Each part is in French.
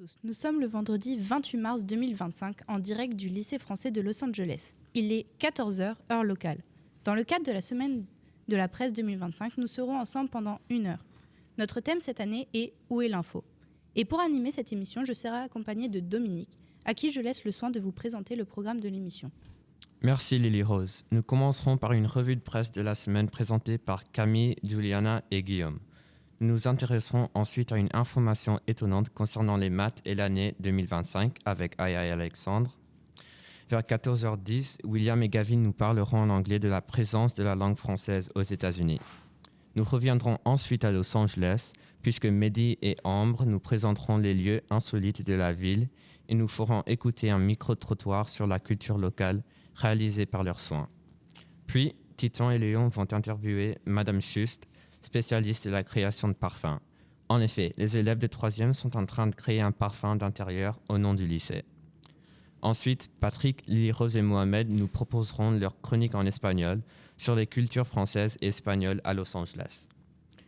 tous, nous sommes le vendredi 28 mars 2025 en direct du lycée français de Los Angeles. Il est 14 heures, heure locale. Dans le cadre de la semaine de la presse 2025, nous serons ensemble pendant 1 heure. Notre thème cette année est « Où est l'info ?» Et pour animer cette émission, je serai accompagnée de Dominique, à qui je laisse le soin de vous présenter le programme de l'émission. Merci Lily Rose. Nous commencerons par une revue de presse de la semaine présentée par Camille, Juliana et Guillaume. Nous nous intéresserons ensuite à une information étonnante concernant les maths et l'année 2025 avec Aya et Alexandre. Vers 14h10, William et Gavin nous parleront en anglais de la présence de la langue française aux États-Unis. Nous reviendrons ensuite à Los Angeles, puisque Mehdi et Ambre nous présenteront les lieux insolites de la ville et nous ferons écouter un micro-trottoir sur la culture locale réalisé par leurs soins. Puis, Titon et Léon vont interviewer Madame Schust, spécialiste de la création de parfums. En effet, les élèves de 3e sont en train de créer un parfum d'intérieur au nom du lycée. Ensuite, Patrick, Lily Rose et Mohamed nous proposeront leur chronique en espagnol sur les cultures françaises et espagnoles à Los Angeles.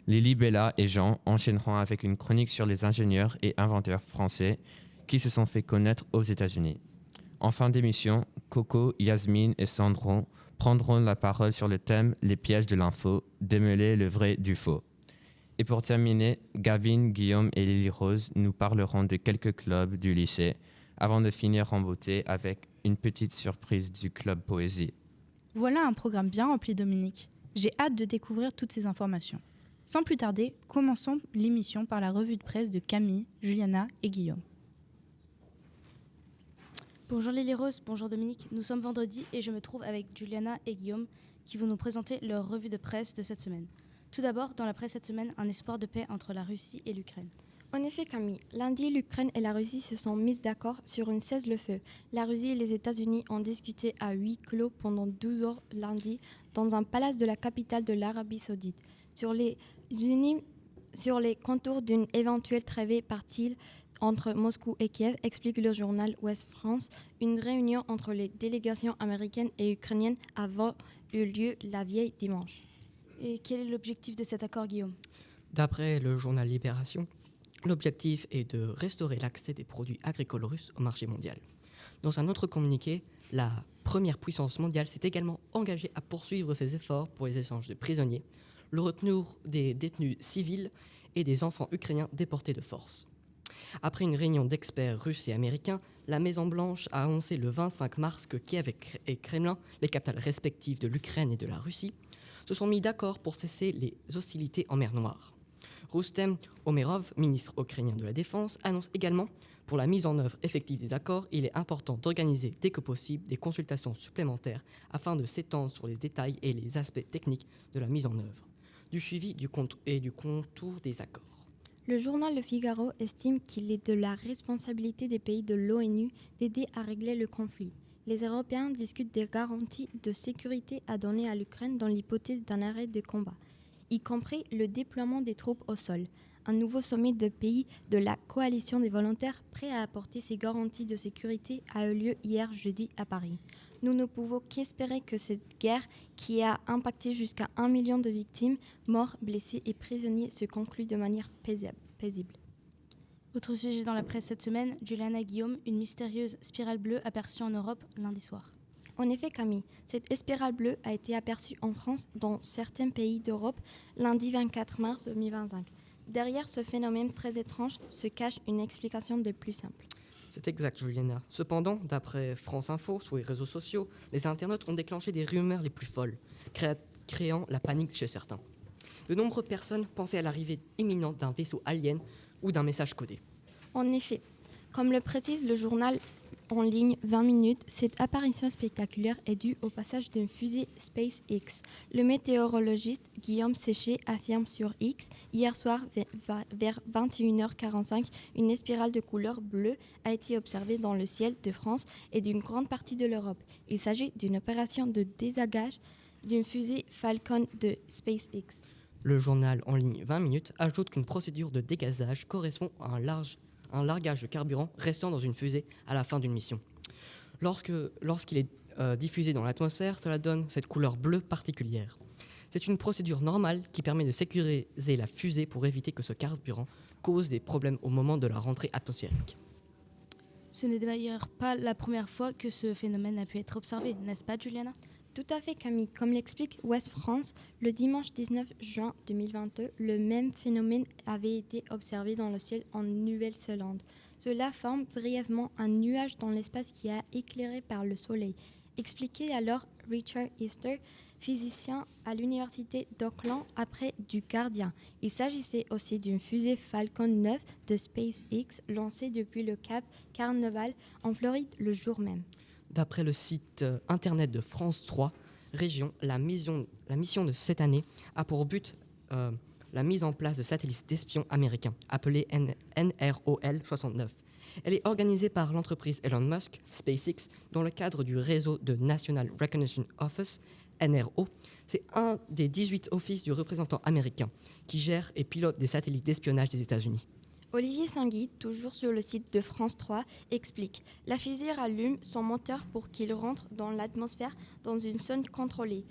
Lily, Bella et Jean enchaîneront avec une chronique sur les ingénieurs et inventeurs français qui se sont fait connaître aux États-Unis. En fin d'émission, Coco, Yasmine et Sandro prendront la parole sur le thème « Les pièges de l'info, démêler le vrai du faux ». Et pour terminer, Gavin, Guillaume et Lily Rose nous parleront de quelques clubs du lycée avant de finir en beauté avec une petite surprise du club poésie. Voilà un programme bien rempli, Dominique. J'ai hâte de découvrir toutes ces informations. Sans plus tarder, commençons l'émission par la revue de presse de Camille, Juliana et Guillaume. Bonjour Lily Rose, bonjour Dominique. Nous sommes vendredi et je me trouve avec Juliana et Guillaume qui vont nous présenter leur revue de presse de cette semaine. Tout d'abord, dans la presse cette semaine, un espoir de paix entre la Russie et l'Ukraine. En effet, Camille, lundi, l'Ukraine et la Russie se sont mises d'accord sur une cessez-le-feu. La Russie et les États-Unis ont discuté à huis clos pendant 12 heures lundi dans un palace de la capitale de l'Arabie Saoudite sur les contours d'une éventuelle trêve par-il entre Moscou et Kiev, explique le journal Ouest France. Une réunion entre les délégations américaines et ukrainiennes avait eu lieu la vieille dimanche. Et quel est l'objectif de cet accord, Guillaume ? D'après le journal Libération, l'objectif est de restaurer l'accès des produits agricoles russes au marché mondial. Dans un autre communiqué, la première puissance mondiale s'est également engagée à poursuivre ses efforts pour les échanges de prisonniers, le retour des détenus civils et des enfants ukrainiens déportés de force. Après une réunion d'experts russes et américains, la Maison-Blanche a annoncé le 25 mars que Kiev et Kremlin, les capitales respectives de l'Ukraine et de la Russie, se sont mis d'accord pour cesser les hostilités en mer Noire. Rustem Omerov, ministre ukrainien de la Défense, annonce également pour la mise en œuvre effective des accords, il est important d'organiser dès que possible des consultations supplémentaires afin de s'étendre sur les détails et les aspects techniques de la mise en œuvre, du suivi du contour des accords. Le journal Le Figaro estime qu'il est de la responsabilité des pays de l'ONU d'aider à régler le conflit. Les Européens discutent des garanties de sécurité à donner à l'Ukraine dans l'hypothèse d'un arrêt de combat, y compris le déploiement des troupes au sol. Un nouveau sommet de pays de la coalition des volontaires prêts à apporter ces garanties de sécurité a eu lieu hier jeudi à Paris. Nous ne pouvons qu'espérer que cette guerre, qui a impacté jusqu'à 1 million de victimes, morts, blessés et prisonniers, se conclue de manière paisible. Autre sujet dans la presse cette semaine, Juliana et Guillaume, une mystérieuse spirale bleue aperçue en Europe lundi soir. En effet, Camille, cette spirale bleue a été aperçue en France dans certains pays d'Europe lundi 24 mars 2025. Derrière ce phénomène très étrange se cache une explication de plus simple. C'est exact, Juliana. Cependant, d'après France Info, sur les réseaux sociaux, les internautes ont déclenché des rumeurs les plus folles, créant la panique chez certains. De nombreuses personnes pensaient à l'arrivée imminente d'un vaisseau alien ou d'un message codé. En effet, comme le précise le journal en ligne 20 minutes, cette apparition spectaculaire est due au passage d'une fusée SpaceX. Le météorologiste Guillaume Séché affirme sur X, hier soir vers 21h45, une spirale de couleur bleue a été observée dans le ciel de France et d'une grande partie de l'Europe. Il s'agit d'une opération de désagage d'une fusée Falcon de SpaceX. Le journal en ligne 20 minutes ajoute qu'une procédure de dégazage correspond à un largage de carburant restant dans une fusée à la fin d'une mission. Lorsqu'il est diffusé dans l'atmosphère, cela donne cette couleur bleue particulière. C'est une procédure normale qui permet de sécuriser la fusée pour éviter que ce carburant cause des problèmes au moment de la rentrée atmosphérique. Ce n'est d'ailleurs pas la première fois que ce phénomène a pu être observé, n'est-ce pas Juliana? Tout à fait, Camille. Comme l'explique Ouest France, le dimanche 19 juin 2022, le même phénomène avait été observé dans le ciel en Nouvelle-Zélande. Cela forme brièvement un nuage dans l'espace qui est éclairé par le soleil. Expliquait alors Richard Easter, physicien à l'université d'Auckland après du Guardian. Il s'agissait aussi d'une fusée Falcon 9 de SpaceX lancée depuis le Cap Canaveral en Floride le jour même. D'après le site internet de France 3 Région, la mission de cette année a pour but la mise en place de satellites d'espions américains, appelés NROL 69. Elle est organisée par l'entreprise Elon Musk, SpaceX, dans le cadre du réseau de National Recognition Office, NRO. C'est un des 18 offices du représentant américain qui gère et pilote des satellites d'espionnage des États-Unis. Olivier Sangui, toujours sur le site de France 3, explique « La fusée rallume son moteur pour qu'il rentre dans l'atmosphère dans une zone contrôlée.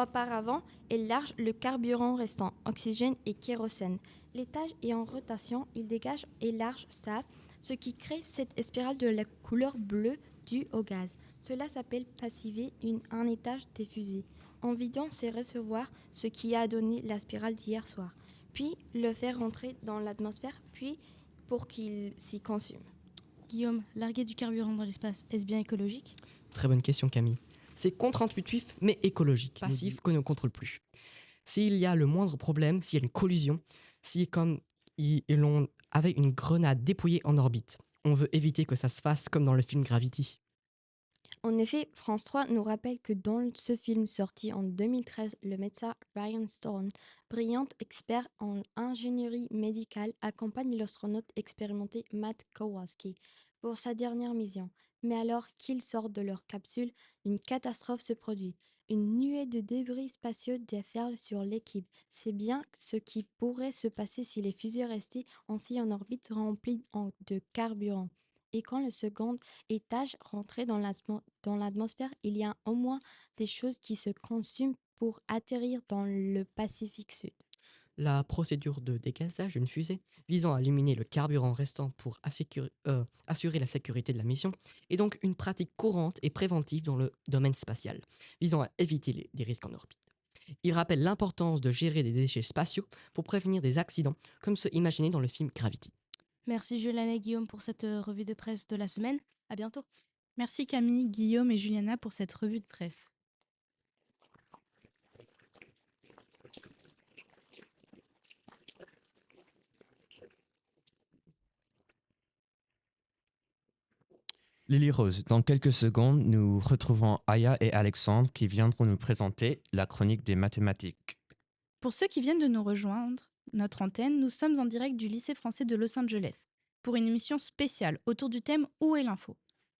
Auparavant, elle large le carburant restant, oxygène et kérosène. L'étage est en rotation, il dégage et large ça, ce qui crée cette spirale de la couleur bleue due au gaz. Cela s'appelle passiver un étage des fusées. En vidant ses réservoirs, ce qui a donné la spirale d'hier soir. Puis le faire rentrer dans l'atmosphère, puis pour qu'il s'y consume. » Guillaume, larguer du carburant dans l'espace, est-ce bien écologique? Très bonne question, Camille. C'est contre-intuitif, mais écologique. Passif que ne contrôle plus. S'il y a le moindre problème, s'il y a une collision, si comme l'on avait une grenade dépouillée en orbite, on veut éviter que ça se fasse comme dans le film Gravity. En effet, France 3 nous rappelle que dans ce film sorti en 2013, le médecin Ryan Stone, brillant expert en ingénierie médicale, accompagne l'astronaute expérimenté Matt Kowalski pour sa dernière mission. Mais alors qu'ils sortent de leur capsule, une catastrophe se produit. Une nuée de débris spatiaux déferle sur l'équipe. C'est bien ce qui pourrait se passer si les fusées restaient ainsi en orbite remplie de carburant. Et quand le second étage rentrait dans l'atmosphère, il y a au moins des choses qui se consument pour atterrir dans le Pacifique Sud. La procédure de dégazage d'une fusée visant à éliminer le carburant restant pour assurer la sécurité de la mission est donc une pratique courante et préventive dans le domaine spatial, visant à éviter des risques en orbite. Il rappelle l'importance de gérer des déchets spatiaux pour prévenir des accidents, comme ceux imaginés dans le film Gravity. Merci Juliana et Guillaume pour cette revue de presse de la semaine. À bientôt. Merci Camille, Guillaume et Juliana pour cette revue de presse. Lily Rose, dans quelques secondes, nous retrouvons Aya et Alexandre qui viendront nous présenter la chronique des mathématiques. Pour ceux qui viennent de nous rejoindre, notre antenne, nous sommes en direct du lycée français de Los Angeles pour une émission spéciale autour du thème Où est l'info?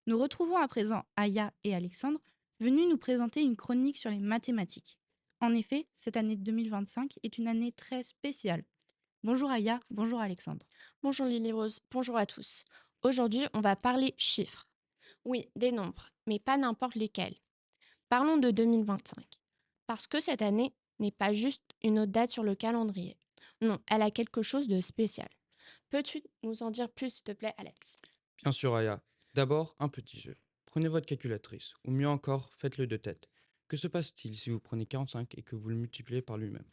Nous retrouvons à présent Aya et Alexandre venus nous présenter une chronique sur les mathématiques. En effet, cette année 2025 est une année très spéciale. Bonjour Aya, bonjour Alexandre. Bonjour Lily Rose, bonjour à tous. Aujourd'hui, on va parler chiffres. Oui, des nombres, mais pas n'importe lesquels. Parlons de 2025. Parce que cette année n'est pas juste une autre date sur le calendrier. Non, elle a quelque chose de spécial. Peux-tu nous en dire plus, s'il te plaît, Alex? Bien sûr, Aya. D'abord, un petit jeu. Prenez votre calculatrice, ou mieux encore, faites-le de tête. Que se passe-t-il si vous prenez 45 et que vous le multipliez par lui-même?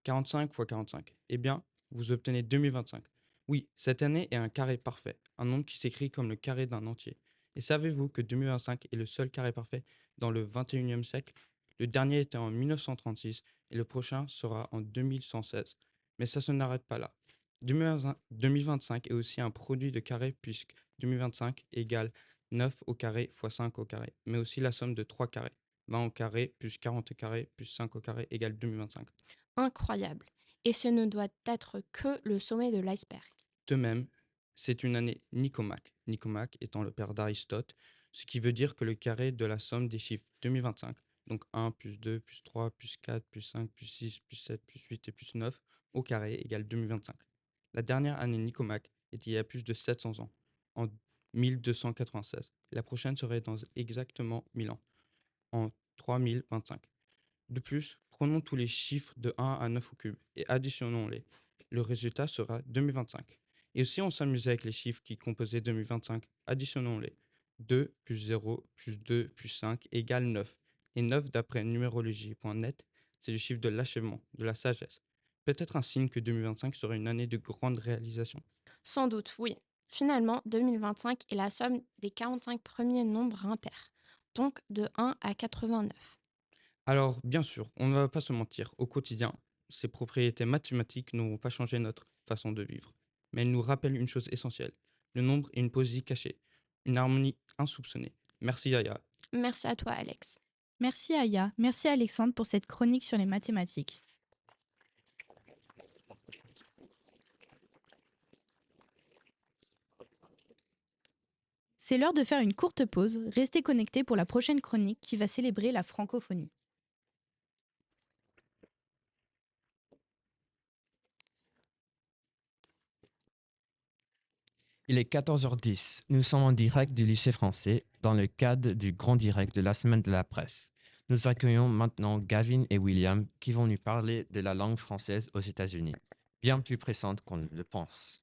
45 fois 45. Eh bien, vous obtenez 2025. Oui, cette année est un carré parfait, un nombre qui s'écrit comme le carré d'un entier. Et savez-vous que 2025 est le seul carré parfait dans le 21e siècle? Le dernier était en 1936 et le prochain sera en 2116. Mais ça se n'arrête pas là. 2025 est aussi un produit de carré puisque 2025 égale 9 au carré fois 5 au carré, mais aussi la somme de 3 carrés. 20 au carré plus 40 au carré plus 5 au carré égale 2025. Incroyable. Et ce ne doit être que le sommet de l'iceberg. De même, c'est une année Nicomaque, Nicomaque étant le père d'Aristote, ce qui veut dire que le carré de la somme des chiffres 2025, donc 1 plus 2 plus 3 plus 4 plus 5 plus 6 plus 7 plus 8 et plus 9 au carré égale 2025. La dernière année Nicomaque était il y a plus de 700 ans, en 1296. La prochaine serait dans exactement 1000 ans, en 3025. De plus, Prenons tous les chiffres de 1 à 9 au cube et additionnons-les. Le résultat sera 2025. Et si on s'amusait avec les chiffres qui composaient 2025, additionnons-les. 2 plus 0 plus 2 plus 5 égale 9. Et 9, d'après numérologie.net, c'est le chiffre de l'achèvement, de la sagesse. Peut-être un signe que 2025 sera une année de grande réalisation. Sans doute, oui. Finalement, 2025 est la somme des 45 premiers nombres impairs, donc de 1 à 89. Alors, bien sûr, on ne va pas se mentir, au quotidien, ces propriétés mathématiques n'auront pas changé notre façon de vivre. Mais elles nous rappellent une chose essentielle. Le nombre est une poésie cachée, une harmonie insoupçonnée. Merci Yaya. Merci à toi, Alex. Merci Aya, merci Alexandre pour cette chronique sur les mathématiques. C'est l'heure de faire une courte pause. Restez connectés pour la prochaine chronique qui va célébrer la francophonie. Il est 14h10. Nous sommes en direct du lycée français dans le cadre du grand direct de la semaine de la presse. Nous accueillons maintenant Gavin et William qui vont nous parler de la langue française aux États-Unis, bien plus pressante qu'on ne le pense.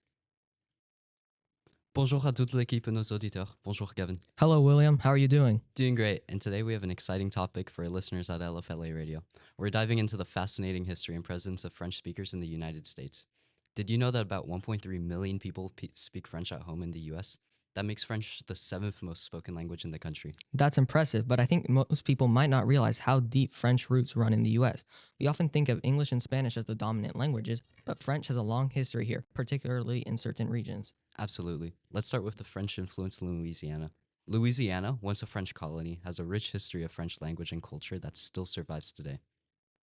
Bonjour à toute l'équipe et nos auditeurs. Bonjour Gavin. Hello, William. How are you doing? Doing great, and today we have an exciting topic for our listeners at LFLA Radio. We're diving into the fascinating history and presence of French speakers in the United States. Did you know that about 1.3 million people speak French at home in the US? That makes French the 7th most spoken language in the country. That's impressive, but I think most people might not realize how deep French roots run in the US. We often think of English and Spanish as the dominant languages, but French has a long history here, particularly in certain regions. Absolutely. Let's start with the French influence in Louisiana. Louisiana, once a French colony, has a rich history of French language and culture that still survives today.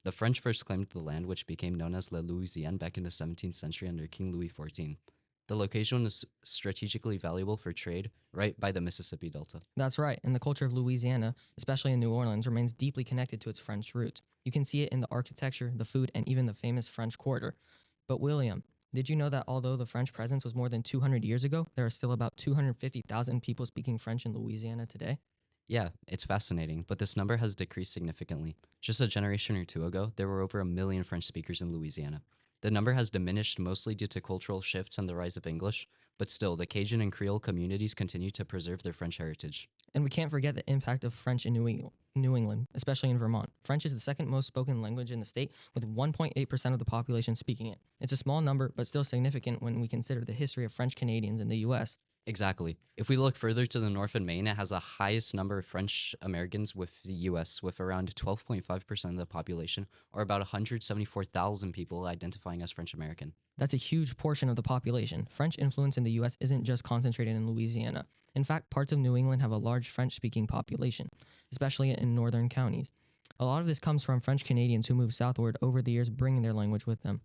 The French first claimed the land, which became known as La Louisiane back in the 17th century under King Louis XIV. The location was strategically valuable for trade, right by the Mississippi Delta. That's right, and the culture of Louisiana, especially in New Orleans, remains deeply connected to its French roots. You can see it in the architecture, the food, and even the famous French Quarter. But William, did you know that although the French presence was more than 200 years ago, there are still about 250,000 people speaking French in Louisiana today? Yeah, it's fascinating, but this number has decreased significantly. Just a generation or two ago, there were over 1 million French speakers in Louisiana. The number has diminished mostly due to cultural shifts and the rise of English, but still, the Cajun and Creole communities continue to preserve their French heritage. And we can't forget the impact of French in New England, especially in Vermont. French is the second most spoken language in the state, with 1.8% of the population speaking it. It's a small number, but still significant when we consider the history of French Canadians in the U.S. Exactly. If we look further to the north in Maine, it has the highest number of French Americans with the US, with around 12.5% of the population, or about 174,000 people identifying as French American. That's a huge portion of the population. French influence in the U.S. isn't just concentrated in Louisiana. In fact, parts of New England have a large French-speaking population, especially in northern counties. A lot of this comes from French Canadians who moved southward over the years, bringing their language with them.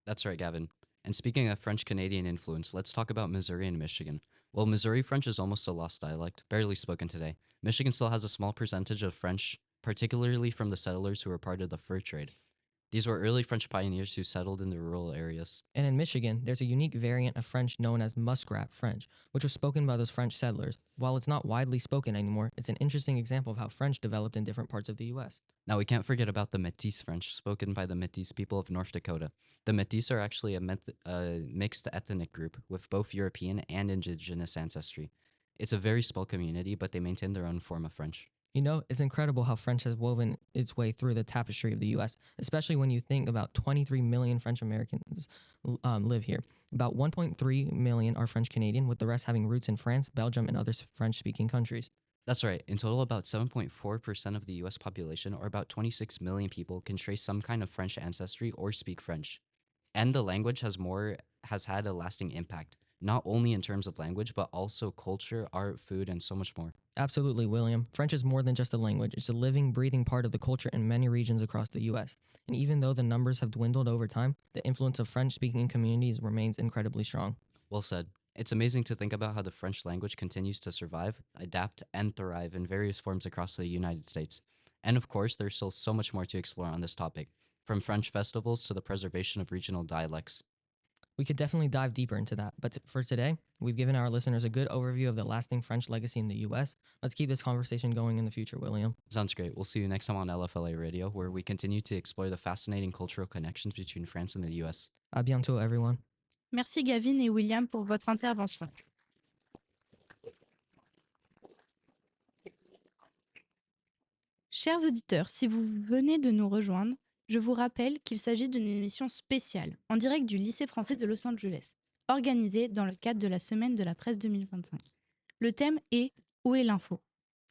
That's right, Gavin. And speaking of French Canadian influence, let's talk about Missouri and Michigan. Well, Missouri French is almost a lost dialect, barely spoken today. Michigan still has a small percentage of French, particularly from the settlers who were part of the fur trade. These were early French pioneers who settled in the rural areas. And in Michigan, there's a unique variant of French known as Muskrat French, which was spoken by those French settlers. While it's not widely spoken anymore, it's an interesting example of how French developed in different parts of the U.S. Now, we can't forget about the Métis French, spoken by the Métis people of North Dakota. The Métis are actually a mixed ethnic group with both European and indigenous ancestry. It's a very small community, but they maintain their own form of French. You know, it's incredible how French has woven its way through the tapestry of the U.S., especially when you think about 23 million French Americans live here. About 1.3 million are French Canadian, with the rest having roots in France, Belgium, and other French-speaking countries. That's right. In total, about 7.4% of the U.S. population, or about 26 million people, can trace some kind of French ancestry or speak French. And the language has had a lasting impact, not only in terms of language, but also culture, art, food, and so much more. Absolutely, William. French is more than just a language. It's a living, breathing part of the culture in many regions across the U.S. And even though the numbers have dwindled over time, the influence of French-speaking communities remains incredibly strong. Well said. It's amazing to think about how the French language continues to survive, adapt, and thrive in various forms across the United States. And of course, there's still so much more to explore on this topic, from French festivals to the preservation of regional dialects. We could definitely dive deeper into that, but for today, we've given our listeners a good overview of the lasting French legacy in the US. Let's keep this conversation going in the future, William. Sounds great. We'll see you next time on LFLA Radio, where we continue to explore the fascinating cultural connections between France and the US. À bientôt, everyone. Merci Gavin et William pour votre intervention. Chers auditeurs, si vous venez de nous rejoindre, je vous rappelle qu'il s'agit d'une émission spéciale, en direct du lycée français de Los Angeles, organisée dans le cadre de la Semaine de la presse 2025. Le thème est « Où est l'info ?»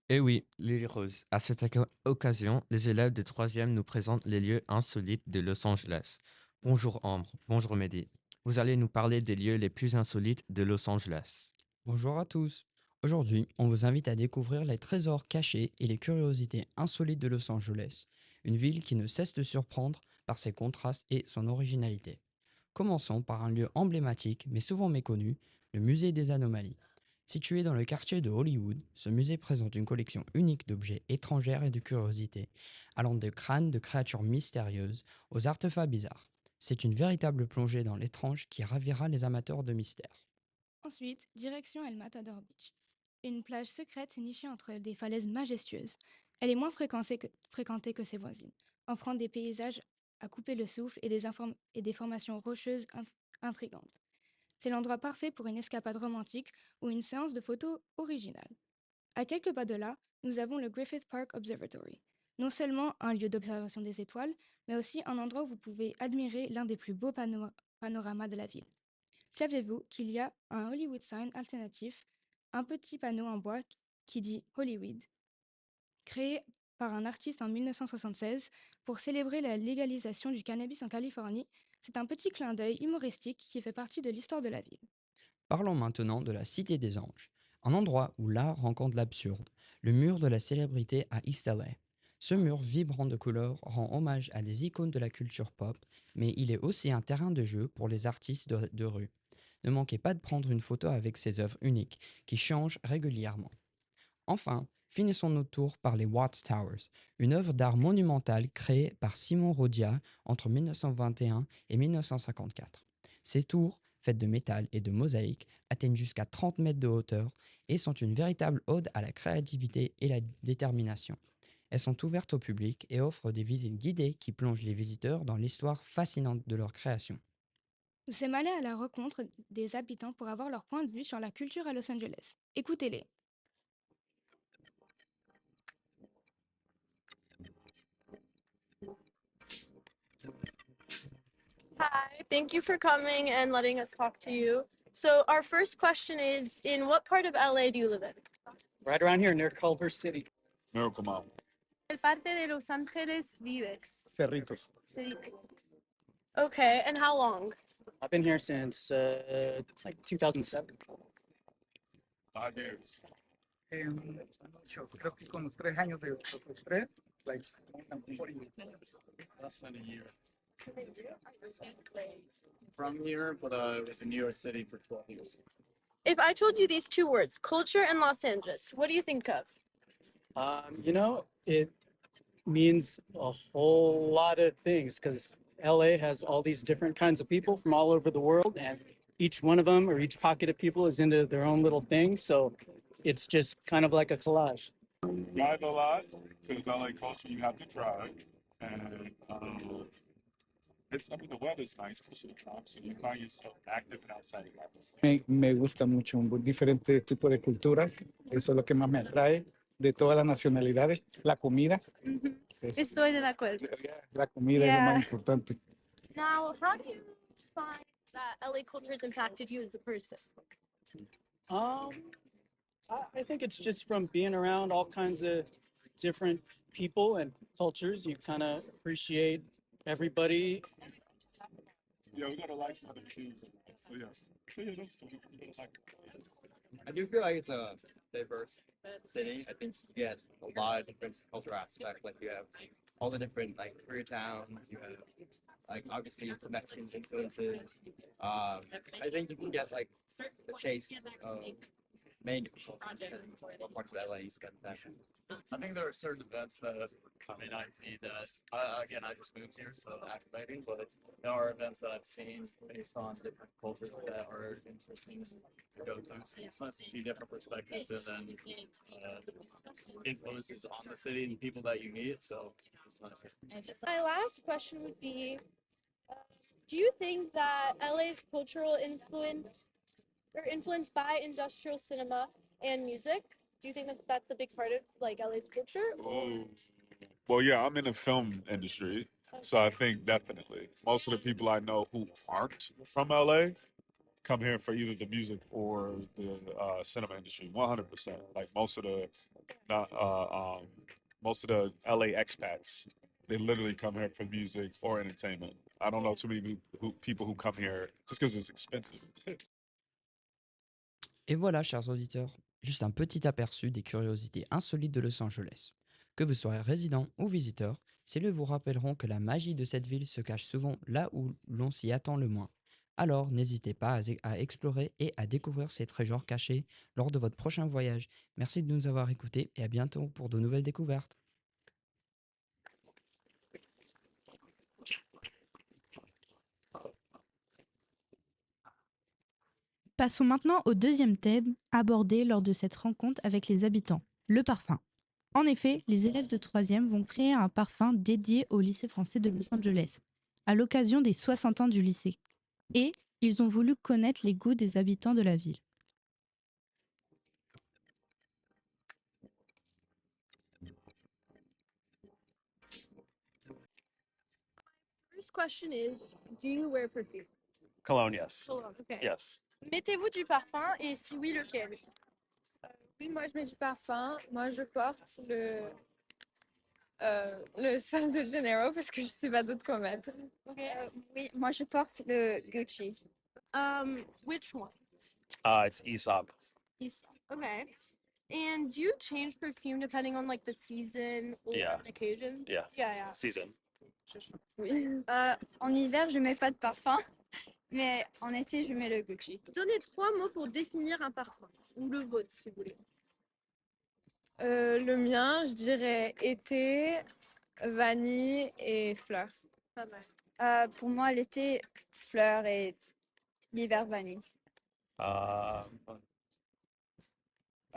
Eh oui, Lily Rose. À cette occasion, les élèves de 3e nous présentent les lieux insolites de Los Angeles. Bonjour Ambre, bonjour Mehdi. Vous allez nous parler des lieux les plus insolites de Los Angeles. Bonjour à tous. Aujourd'hui, on vous invite à découvrir les trésors cachés et les curiosités insolites de Los Angeles, une ville qui ne cesse de surprendre par ses contrastes et son originalité. Commençons par un lieu emblématique mais souvent méconnu, le musée des anomalies. Situé dans le quartier de Hollywood, ce musée présente une collection unique d'objets étrangers et de curiosités, allant de crânes de créatures mystérieuses aux artefacts bizarres. C'est une véritable plongée dans l'étrange qui ravira les amateurs de mystère. Ensuite, direction El Matador Beach. Une plage secrète nichée entre des falaises majestueuses. Elle est moins fréquentée que ses voisines, offrant des paysages à couper le souffle et des formations rocheuses intrigantes. C'est l'endroit parfait pour une escapade romantique ou une séance de photos originale. À quelques pas de là, nous avons le Griffith Park Observatory. Non seulement un lieu d'observation des étoiles, mais aussi un endroit où vous pouvez admirer l'un des plus beaux panoramas de la ville. Savez-vous qu'il y a un Hollywood sign alternatif, un petit panneau en bois qui dit Hollywood, créé par un artiste en 1976 pour célébrer la légalisation du cannabis en Californie? C'est un petit clin d'œil humoristique qui fait partie de l'histoire de la ville. Parlons maintenant de la Cité des Anges, un endroit où l'art rencontre l'absurde, le mur de la célébrité à East LA. Ce mur vibrant de couleurs rend hommage à des icônes de la culture pop, mais il est aussi un terrain de jeu pour les artistes de rue. Ne manquez pas de prendre une photo avec ces œuvres uniques, qui changent régulièrement. Enfin, finissons notre tour par les Watts Towers, une œuvre d'art monumentale créée par Simon Rodia entre 1921 et 1954. Ces tours, faites de métal et de mosaïque, atteignent jusqu'à 30 mètres de hauteur et sont une véritable ode à la créativité et la détermination. Elles sont ouvertes au public et offrent des visites guidées qui plongent les visiteurs dans l'histoire fascinante de leur création. Nous sommes allés à la rencontre des habitants pour avoir leur point de vue sur la culture à Los Angeles. Écoutez-les. Hi, thank you for coming and letting us talk to you. So our first question is, in what part of LA do you live in? Right around here near Culver City. Miracle Mile. ¿Qué parte de Los Ángeles vives? Cerritos. Cerritos. Okay, and how long? I've been here since like 2007. 5 years. Creo que con los 3 años de los tres, like more than 40 years. Less than a year. From here, but I was in New York City for 12 years. If I told you these two words, culture and Los Angeles, what do you think of? It means a whole lot of things because LA has all these different kinds of people from all over the world, and each one of them or each pocket of people is into their own little thing. So it's just kind of like a collage. Drive a lot because LA culture you have to drive, and the weather's nice most of the time, so you find yourself active and outside a lot. Me gusta mucho diferentes tipos de culturas. Eso es lo que más me atrae de todas las nacionalidades. La comida. Estoy de acuerdo. La comida es lo más importante. Now, how do you find that LA culture has impacted you as a person? I think it's just from being around all kinds of different people and cultures. You kind of appreciate everybody. Yeah, we gotta like other things. So yeah, that's we gotta like. I do feel like it's a diverse city. I think you get a lot of different cultural aspects. Like you have all the different like Koreatowns. You have like obviously the Mexican influences. I think you can get like a taste of main what parts of LA you spend fashion? I think there are certain events that, I mean, I see that, again, I just moved here, so acclimating, but there are events that I've seen based on different cultures that are interesting to go to. So it's nice to see different perspectives and then influences on the city and people that you meet. So it's nice. My last question would be, do you think that LA's cultural influence or influenced by industrial cinema and music? Do you think that that's a big part of like LA's culture? Oh, well, yeah, I'm in the film industry, so I think definitely most of the people I know who aren't from LA come here for either the music or the cinema industry. 100%. Like not, most of the LA expats, they literally come here for music or entertainment. I don't know too many people who come here just because it's expensive. Et voilà, chers auditeurs, juste un petit aperçu des curiosités insolites de Los Angeles. Que vous soyez résident ou visiteur, ces lieux vous rappelleront que la magie de cette ville se cache souvent là où l'on s'y attend le moins. Alors, n'hésitez pas à explorer et à découvrir ces trésors cachés lors de votre prochain voyage. Merci de nous avoir écoutés et à bientôt pour de nouvelles découvertes. Passons maintenant au deuxième thème abordé lors de cette rencontre avec les habitants, le parfum. En effet, les élèves de 3e vont créer un parfum dédié au lycée français de Los Angeles, à l'occasion des 60 ans du lycée. Et ils ont voulu connaître les goûts des habitants de la ville. First question is, do you wear perfume? Cologne, yes. Cologne, okay. Yes. Mettez-vous du parfum et si oui, lequel? Oui, moi je mets du parfum. Moi je porte le Sol de Janeiro parce que je sais pas d'autre quoi mettre. Oui, moi je porte le Gucci. Which one? It's Aesop. Aesop. Okay. And do you change perfume depending on like the season or Yeah. an occasion? Yeah. Yeah. Season. Oui. En hiver, je mets pas de parfum, mais en été, je mets le Gucci. Donnez 3 mots pour définir un parfum, ou le vôtre si vous voulez. Le mien, je dirais été, vanille et fleurs. Pas mal. Pour moi, l'été, fleurs et l'hiver, vanille. I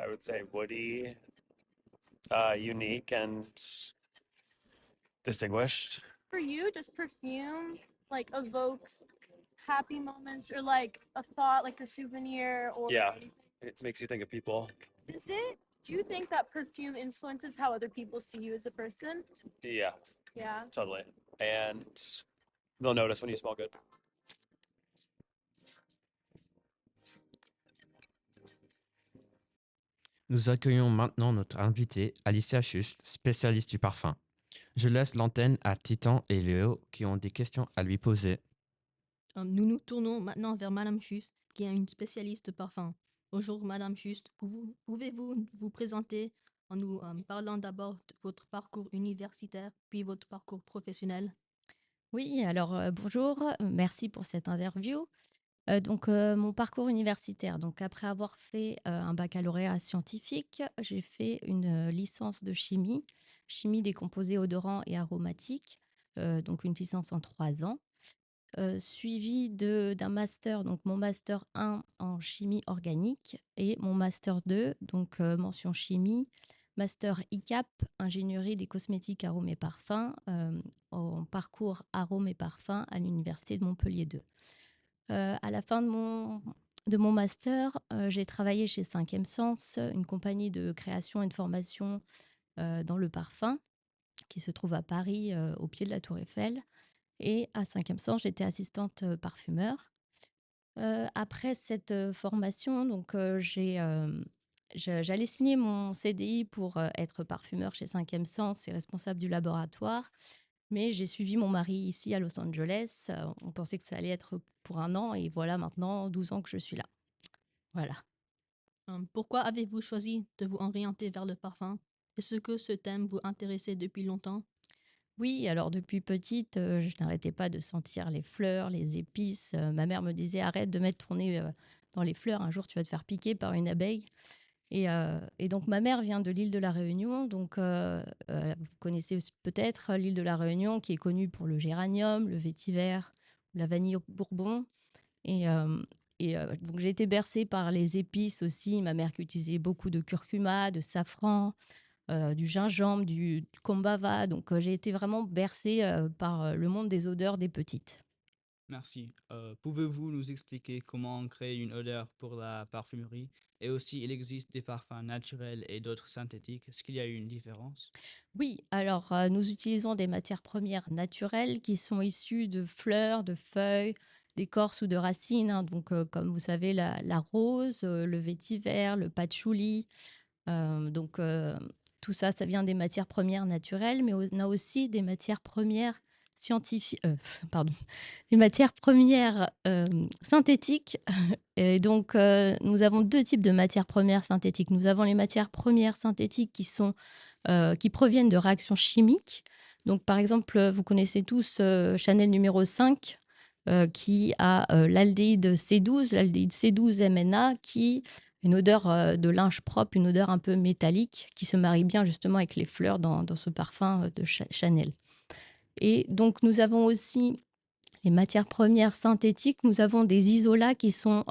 would say woody, unique, and distinguished. For you, does perfume like evoke happy moments or like a thought, like a souvenir or Yeah, anything? it makes you think of people. Does it? Do you think that perfume influences how other people see you as a person? Yeah, Yeah. totally. And they'll notice when you smell good. Nous accueillons maintenant notre invité, Alicia Schust, spécialiste du parfum. Je laisse l'antenne à Titan et Léo qui ont des questions à lui poser. Nous nous tournons maintenant vers Madame Schust, qui est une spécialiste de parfum. Bonjour Madame Schust, pouvez-vous vous présenter en nous parlant d'abord de votre parcours universitaire, puis votre parcours professionnel? Oui, alors bonjour, merci pour cette interview. Mon parcours universitaire, donc après avoir fait un baccalauréat scientifique, j'ai fait une licence de chimie, chimie des composés odorants et aromatiques, donc une licence en 3 ans, suivie d'un master, donc mon master 1 en chimie organique et mon master 2, donc mention chimie, master ICAP, ingénierie des cosmétiques, arômes et parfums, en parcours arômes et parfums à l'université de Montpellier 2. À la fin de mon master, j'ai travaillé chez 5e Sens, une compagnie de création et de formation dans le parfum qui se trouve à Paris, au pied de la Tour Eiffel. Et à 5e Sens, j'étais assistante parfumeur. Après cette formation, donc, j'allais signer mon CDI pour être parfumeur chez 5e Sens et responsable du laboratoire. Mais j'ai suivi mon mari ici à Los Angeles. On pensait que ça allait être pour 1 an et voilà maintenant 12 ans que je suis là. Voilà. Pourquoi avez-vous choisi de vous orienter vers le parfum? Est-ce que ce thème vous intéressait depuis longtemps? Oui, alors depuis petite, je n'arrêtais pas de sentir les fleurs, les épices. Ma mère me disait: «Arrête de mettre ton nez dans les fleurs. Un jour, tu vas te faire piquer par une abeille. Et donc, ma mère vient de l'île de la Réunion. Donc, vous connaissez aussi peut-être l'île de la Réunion, qui est connue pour le géranium, le vétiver, la vanille au bourbon. Donc, j'ai été bercée par les épices aussi. Ma mère qui utilisait beaucoup de curcuma, de safran, du gingembre, du kombava. Donc, j'ai été vraiment bercée par le monde des odeurs des petites. Merci. Pouvez-vous nous expliquer comment on crée une odeur pour la parfumerie? Et aussi, il existe des parfums naturels et d'autres synthétiques. Est-ce qu'il y a une différence? Oui, alors nous utilisons des matières premières naturelles qui sont issues de fleurs, de feuilles, d'écorces ou de racines, hein. Donc, comme vous savez, la rose, le vétiver, le patchouli. Donc, tout ça, ça vient des matières premières naturelles, mais on a aussi des matières premières scientifiques, pardon, des matières premières synthétiques. Et donc, nous avons deux types de matières premières synthétiques. Nous avons les matières premières synthétiques qui proviennent de réactions chimiques. Donc, par exemple, vous connaissez tous Chanel numéro 5, qui a l'aldéhyde C12, l'aldéhyde C12-MNA, qui une odeur de linge propre, une odeur un peu métallique, qui se marie bien justement avec les fleurs dans ce parfum de Chanel. Et donc, nous avons aussi les matières premières synthétiques. Nous avons des isolats qui sont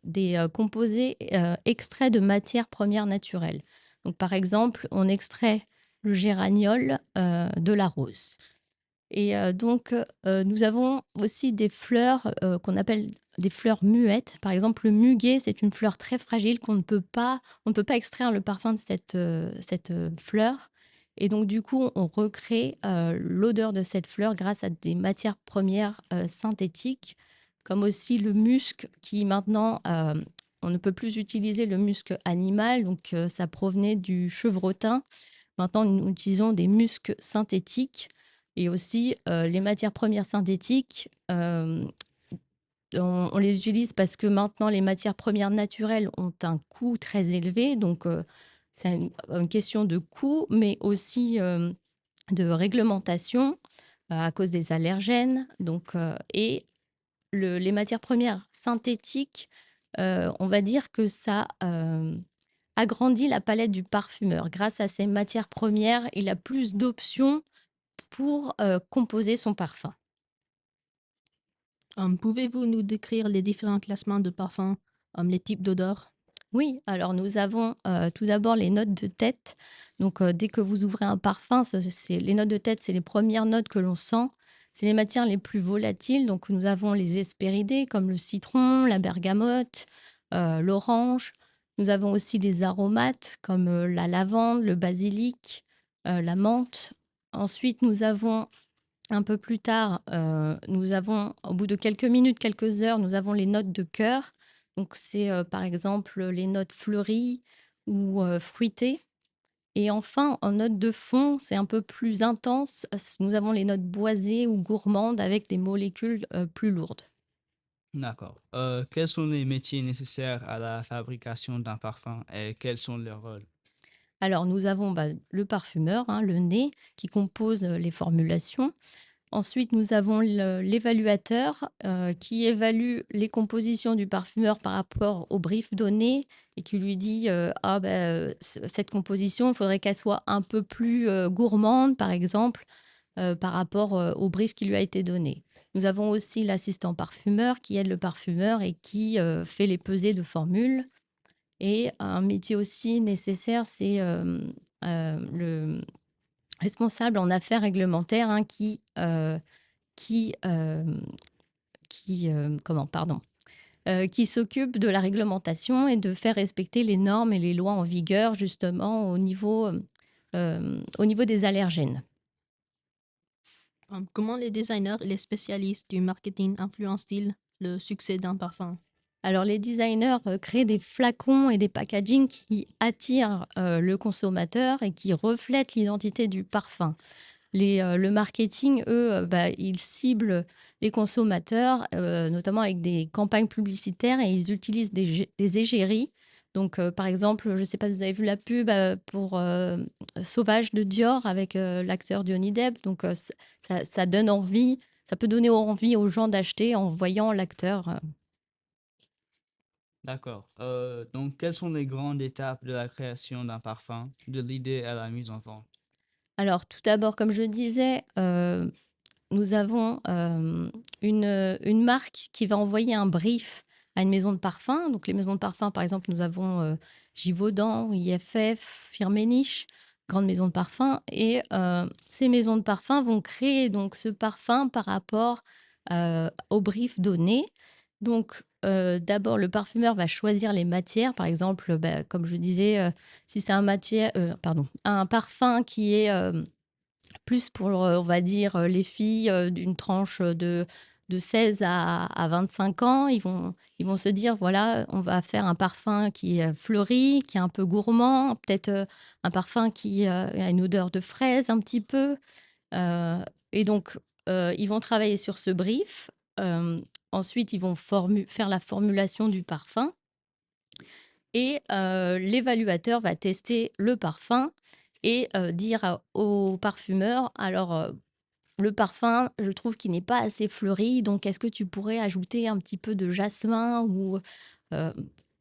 des composés extraits de matières premières naturelles. Donc, par exemple, on extrait le géraniol de la rose. Et donc, nous avons aussi des fleurs qu'on appelle des fleurs muettes. Par exemple, le muguet, c'est une fleur très fragile on ne peut pas extraire le parfum de cette fleur. Et donc, du coup, on recrée l'odeur de cette fleur grâce à des matières premières synthétiques, comme aussi le musc, qui maintenant, on ne peut plus utiliser le musc animal, donc ça provenait du chevreautin. Maintenant, nous utilisons des muscs synthétiques et aussi les matières premières synthétiques. On les utilise parce que maintenant, les matières premières naturelles ont un coût très élevé. Donc, c'est une question de coût, mais aussi de réglementation à cause des allergènes. Donc, et les matières premières synthétiques, on va dire que ça agrandit la palette du parfumeur. Grâce à ces matières premières, il a plus d'options pour composer son parfum. Pouvez-vous nous décrire les différents classements de parfums, les types d'odeurs? Oui, alors nous avons tout d'abord les notes de tête. Donc, dès que vous ouvrez un parfum, les notes de tête, c'est les premières notes que l'on sent. C'est les matières les plus volatiles. Donc, nous avons les hespéridés comme le citron, la bergamote, l'orange. Nous avons aussi les aromates comme la lavande, le basilic, la menthe. Ensuite, nous avons un peu plus tard, au bout de quelques minutes, quelques heures, nous avons les notes de cœur. Donc, c'est par exemple les notes fleuries ou fruitées. Et enfin, en note de fond, c'est un peu plus intense. Nous avons les notes boisées ou gourmandes avec des molécules plus lourdes. D'accord. Quels sont les métiers nécessaires à la fabrication d'un parfum et quels sont leurs rôles? Alors, nous avons le parfumeur, hein, le nez, qui compose les formulations. Ensuite, nous avons l'évaluateur qui évalue les compositions du parfumeur par rapport au brief donné et qui lui dit cette composition, il faudrait qu'elle soit un peu plus gourmande, par exemple, par rapport au brief qui lui a été donné. Nous avons aussi l'assistant parfumeur qui aide le parfumeur et qui fait les pesées de formules. Et un métier aussi nécessaire, c'est le responsable en affaires réglementaires, hein, qui s'occupe de la réglementation et de faire respecter les normes et les lois en vigueur, justement, au niveau des allergènes. Comment les designers et les spécialistes du marketing influencent-ils le succès d'un parfum? Alors, les designers créent des flacons et des packagings qui attirent le consommateur et qui reflètent l'identité du parfum. Le marketing, eux, ils ciblent les consommateurs, notamment avec des campagnes publicitaires et ils utilisent des égéries. Donc, par exemple, je ne sais pas si vous avez vu la pub pour Sauvage de Dior avec l'acteur Johnny Depp. Donc, ça donne envie, ça peut donner envie aux gens d'acheter en voyant l'acteur. D'accord. Donc, quelles sont les grandes étapes de la création d'un parfum, de l'idée à la mise en vente? Alors, tout d'abord, comme je disais, nous avons une marque qui va envoyer un brief à une maison de parfum. Donc, les maisons de parfum, par exemple, nous avons Givaudan, IFF, Firmenich, grande maison de parfum. Et ces maisons de parfum vont créer donc ce parfum par rapport au brief donné. Donc, d'abord, le parfumeur va choisir les matières. Par exemple, bah, comme je disais, si c'est un parfum qui est plus pour, on va dire, les filles d'une tranche de 16 à 25 ans, ils vont se dire, voilà, on va faire un parfum qui est fleuri, qui est un peu gourmand, peut-être un parfum qui a une odeur de fraise un petit peu. Et donc, ils vont travailler sur ce brief. Ensuite, ils vont faire la formulation du parfum. Et l'évaluateur va tester le parfum et dire au parfumeur, alors le parfum, je trouve qu'il n'est pas assez fleuri, donc est-ce que tu pourrais ajouter un petit peu de jasmin ou euh,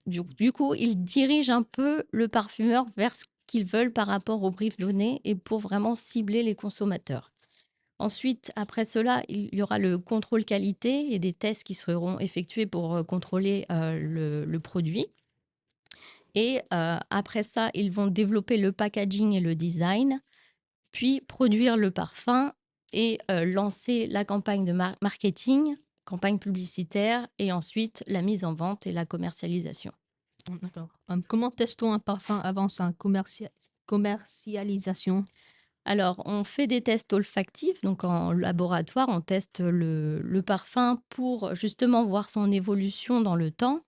du coup, il dirige un peu le parfumeur vers ce qu'ils veulent par rapport au brief donné et pour vraiment cibler les consommateurs. Ensuite, après cela, il y aura le contrôle qualité et des tests qui seront effectués pour contrôler le produit. Et après ça, ils vont développer le packaging et le design, puis produire le parfum et lancer la campagne de marketing, campagne publicitaire, et ensuite la mise en vente et la commercialisation. D'accord. Comment testons un parfum avant sa commercialisation? Alors, on fait des tests olfactifs, donc en laboratoire, on teste le parfum pour justement voir son évolution dans le temps.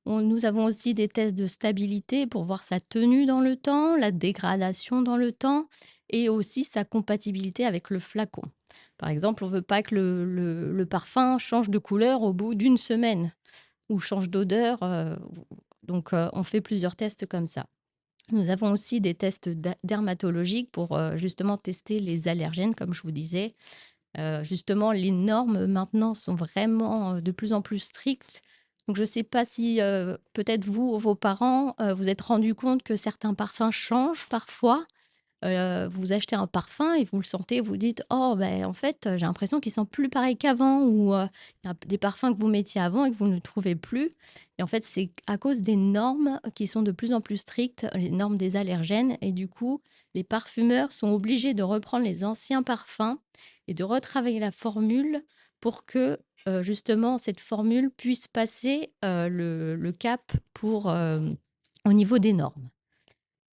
Nous avons aussi des tests de stabilité pour voir sa tenue dans le temps, la dégradation dans le temps et aussi sa compatibilité avec le flacon. Par exemple, on ne veut pas que le parfum change de couleur au bout d'une semaine ou change d'odeur. Donc, on fait plusieurs tests comme ça. Nous avons aussi des tests dermatologiques pour justement tester les allergènes, comme je vous disais. Justement, les normes maintenant sont vraiment de plus en plus strictes. Donc, je ne sais pas si peut-être vous ou vos parents vous êtes rendu compte que certains parfums changent parfois. Vous achetez un parfum et vous le sentez, vous dites: «Oh ben, en fait, j'ai l'impression qu'il sent plus pareil qu'avant» ou il y a des parfums que vous mettiez avant et que vous ne trouvez plus et en fait, c'est à cause des normes qui sont de plus en plus strictes, les normes des allergènes et du coup, les parfumeurs sont obligés de reprendre les anciens parfums et de retravailler la formule pour que, justement cette formule puisse passer, le cap pour, au niveau des normes.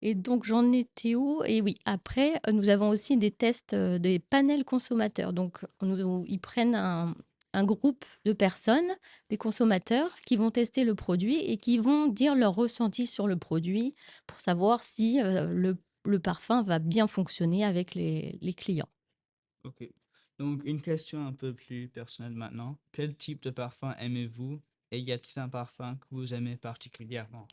Et donc j'en étais où? Et oui, après, nous avons aussi des tests, des panels consommateurs. Donc ils prennent un groupe de personnes, des consommateurs qui vont tester le produit et qui vont dire leur ressenti sur le produit pour savoir si, le parfum va bien fonctionner avec les clients. Ok. Donc, une question un peu plus personnelle maintenant. Quel type de parfum aimez-vous et y a-t-il un parfum que vous aimez particulièrement?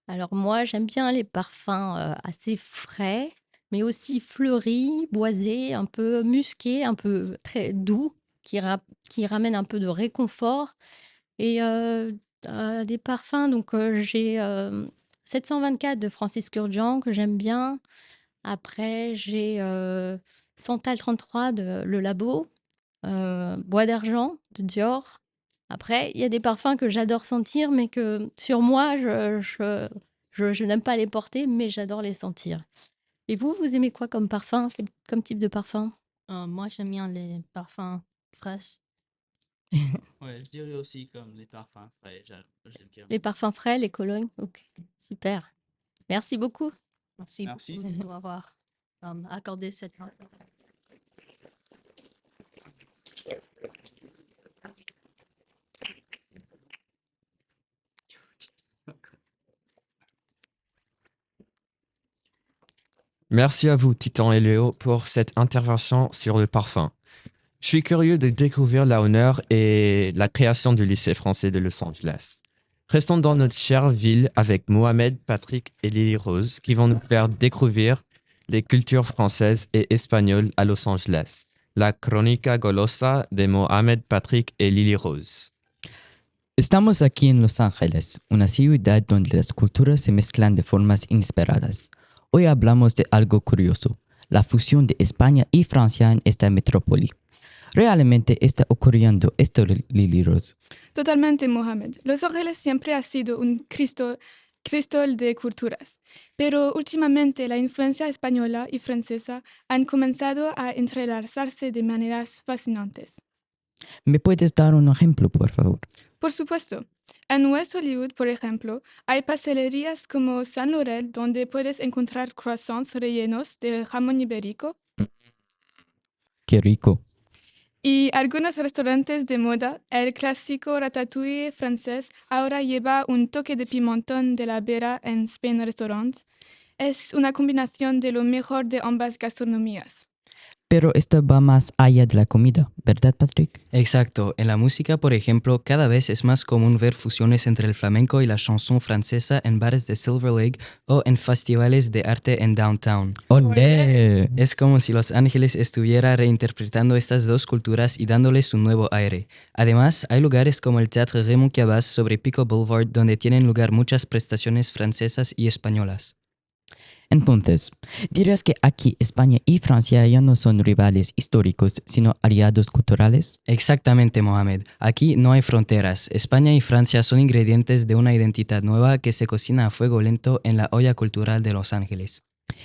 Alors moi, j'aime bien les parfums, assez frais, mais aussi fleuris, boisés, un peu musqués, un peu très doux, qui ramènent un peu de réconfort et des parfums donc j'ai, 724 de Francis Kurkdjian que j'aime bien. Après j'ai, Santal 33 de Le Labo, Bois d'argent de Dior. Après, il y a des parfums que j'adore sentir, mais que sur moi, je n'aime pas les porter, mais j'adore les sentir. Et vous, vous aimez quoi comme parfum, comme type de parfum? Moi, j'aime bien les parfums frais. Ouais, je dirais aussi comme les parfums frais. J'aime bien. Les parfums frais, les colognes? Ok, super. Merci beaucoup. Merci Merci. beaucoup de nous avoir accordé cette. Merci à vous, Titan et Léo, pour cette intervention sur le parfum. Je suis curieux de découvrir l'honneur et la création du lycée français de Los Angeles. Restons dans notre chère ville avec Mohamed, Patrick et Lily Rose qui vont nous faire découvrir les cultures françaises et espagnoles à Los Angeles. La crónica golosa de Mohamed, Patrick et Lily Rose. Estamos aquí en Los Ángeles, una ciudad donde las culturas se mezclan de formas inesperadas. Hoy hablamos de algo curioso, la fusión de España y Francia en esta metrópoli. ¿Realmente está ocurriendo esto, Lily Rose? Totalmente, Mohamed. Los Ángeles siempre ha sido un cristal de culturas, pero últimamente la influencia española y francesa han comenzado a entrelazarse de maneras fascinantes. ¿Me puedes dar un ejemplo, por favor? Por supuesto. En West Hollywood, por ejemplo, hay pastelerías como San Laurel donde puedes encontrar croissants rellenos de jamón ibérico ¡Qué rico! y algunos restaurantes de moda. El clásico ratatouille francés ahora lleva un toque de pimentón de la Vera en Spain Restaurant. Es una combinación de lo mejor de ambas gastronomías. Pero esto va más allá de la comida, ¿verdad, Patrick? Exacto. En la música, por ejemplo, cada vez es más común ver fusiones entre el flamenco y la chanson francesa en bares de Silver Lake o en festivales de arte en Downtown. ¡Olé! Es como si Los Ángeles estuviera reinterpretando estas dos culturas y dándoles un nuevo aire. Además, hay lugares como el Teatro Raymond Cabas sobre Pico Boulevard donde tienen lugar muchas prestaciones francesas y españolas. Entonces, ¿dirías que aquí España y Francia ya no son rivales históricos, sino aliados culturales? Exactamente, Mohamed. Aquí no hay fronteras. España y Francia son ingredientes de una identidad nueva que se cocina a fuego lento en la olla cultural de Los Ángeles.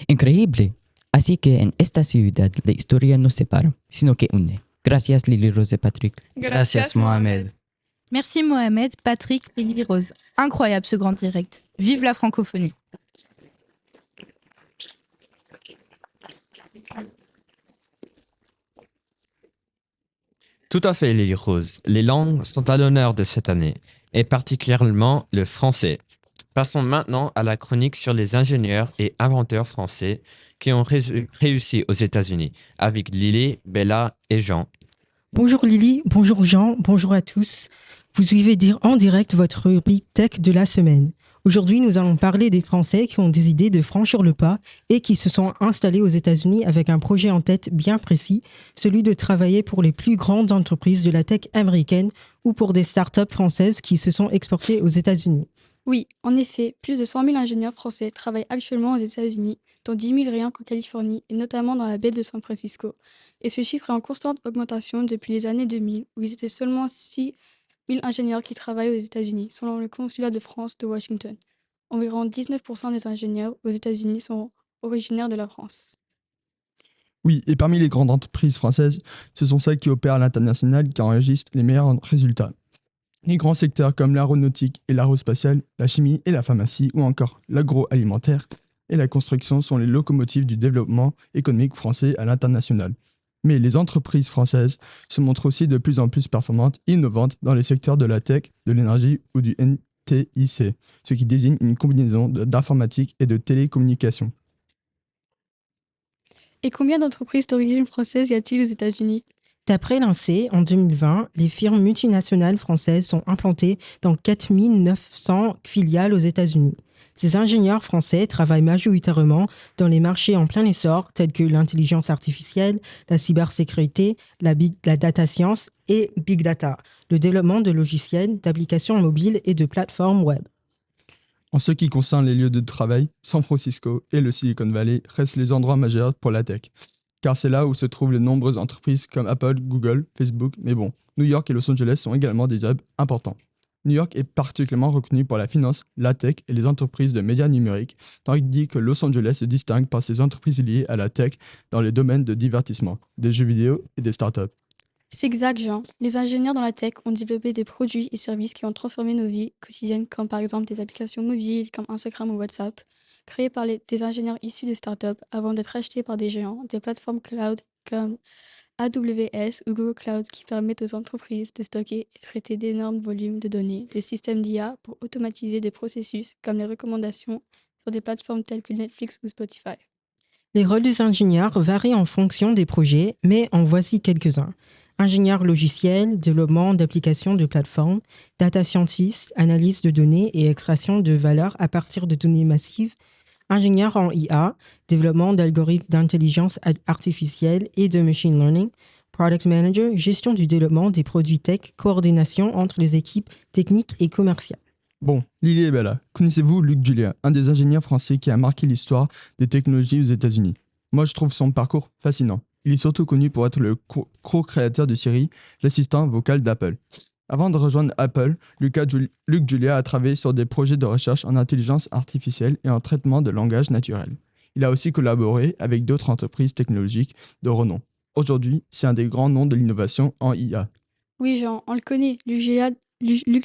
¡Increíble! Así que en esta ciudad la historia no separa, sino que une. Gracias, Lily Rose et Patrick. Gracias, Mohamed. Merci Mohamed, Patrick et Lily Rose. Incroyable ce grand direct. Vive la francophonie. Tout à fait, Lily Rose. Les langues sont à l'honneur de cette année, et particulièrement le français. Passons maintenant à la chronique sur les ingénieurs et inventeurs français qui ont réussi aux États-Unis, avec Lily, Bella et Jean. Bonjour Lily, bonjour Jean, bonjour à tous. Vous suivez en direct votre rubrique tech de la semaine. Aujourd'hui, nous allons parler des Français qui ont des idées de franchir le pas et qui se sont installés aux États-Unis avec un projet en tête bien précis, celui de travailler pour les plus grandes entreprises de la tech américaine ou pour des startups françaises qui se sont exportées aux États-Unis. Oui, en effet, plus de 100 000 ingénieurs français travaillent actuellement aux États-Unis, dont 10 000 rien qu'en Californie et notamment dans la baie de San Francisco. Et ce chiffre est en constante augmentation depuis les années 2000, où ils étaient seulement 6 000 ingénieurs qui travaillent aux États-Unis, selon le consulat de France de Washington. Environ 19% des ingénieurs aux États-Unis sont originaires de la France. Oui, et parmi les grandes entreprises françaises, ce sont celles qui opèrent à l'international qui enregistrent les meilleurs résultats. Les grands secteurs comme l'aéronautique et l'aérospatiale, la chimie et la pharmacie, ou encore l'agroalimentaire et la construction sont les locomotives du développement économique français à l'international. Mais les entreprises françaises se montrent aussi de plus en plus performantes et innovantes dans les secteurs de la tech, de l'énergie ou du NTIC, ce qui désigne une combinaison d'informatique et de télécommunications. Et combien d'entreprises d'origine française y a-t-il aux États-Unis ? D'après l'INSEE, en 2020, les firmes multinationales françaises sont implantées dans 4 900 filiales aux États-Unis. Ces ingénieurs français travaillent majoritairement dans les marchés en plein essor tels que l'intelligence artificielle, la cybersécurité, la data science et big data, le développement de logiciels, d'applications mobiles et de plateformes web. En ce qui concerne les lieux de travail, San Francisco et le Silicon Valley restent les endroits majeurs pour la tech, car c'est là où se trouvent les nombreuses entreprises comme Apple, Google, Facebook, mais bon, New York et Los Angeles sont également des hubs importants. New York est particulièrement reconnu pour la finance, la tech et les entreprises de médias numériques, tandis que Los Angeles se distingue par ses entreprises liées à la tech dans les domaines de divertissement, des jeux vidéo et des startups. C'est exact, Jean. Les ingénieurs dans la tech ont développé des produits et services qui ont transformé nos vies quotidiennes, comme par exemple des applications mobiles comme Instagram ou WhatsApp, créées par des ingénieurs issus de startups avant d'être achetés par des géants, des plateformes cloud comme AWS ou Google Cloud qui permettent aux entreprises de stocker et traiter d'énormes volumes de données, des systèmes d'IA pour automatiser des processus comme les recommandations sur des plateformes telles que Netflix ou Spotify. Les rôles des ingénieurs varient en fonction des projets, mais en voici quelques-uns. Ingénieur logiciel, développement d'applications de plateforme, data scientist, analyse de données et extraction de valeur à partir de données massives, ingénieur en IA, développement d'algorithmes d'intelligence artificielle et de machine learning, Product Manager, gestion du développement des produits tech, coordination entre les équipes techniques et commerciales. Bon, Lily et Bella, connaissez-vous Luc Julia, un des ingénieurs français qui a marqué l'histoire des technologies aux États-Unis? Moi, je trouve son parcours fascinant. Il est surtout connu pour être le co-créateur de Siri, l'assistant vocal d'Apple. Avant de rejoindre Apple, Luc Julia a travaillé sur des projets de recherche en intelligence artificielle et en traitement de langage naturel. Il a aussi collaboré avec d'autres entreprises technologiques de renom. Aujourd'hui, c'est un des grands noms de l'innovation en IA. Oui, Jean, on le connaît. Luc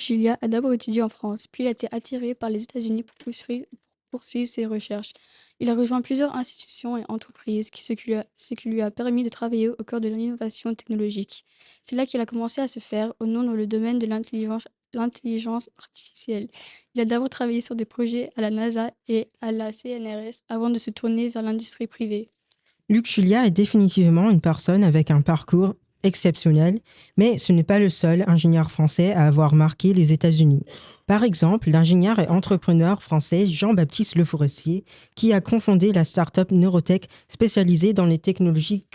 Julia a d'abord étudié en France, puis il a été attiré par les États-Unis pour poursuivre ses recherches. Il a rejoint plusieurs institutions et entreprises, ce qui lui a permis de travailler au cœur de l'innovation technologique. C'est là qu'il a commencé à se faire au nom dans le domaine de l'intelligence artificielle. Il a d'abord travaillé sur des projets à la NASA et à la CNRS avant de se tourner vers l'industrie privée. Luc Julia est définitivement une personne avec un parcours exceptionnel, mais ce n'est pas le seul ingénieur français à avoir marqué les États-Unis. Par exemple, l'ingénieur et entrepreneur français Jean-Baptiste Le Forestier, qui a cofondé la start-up Neurotech spécialisée dans les technologies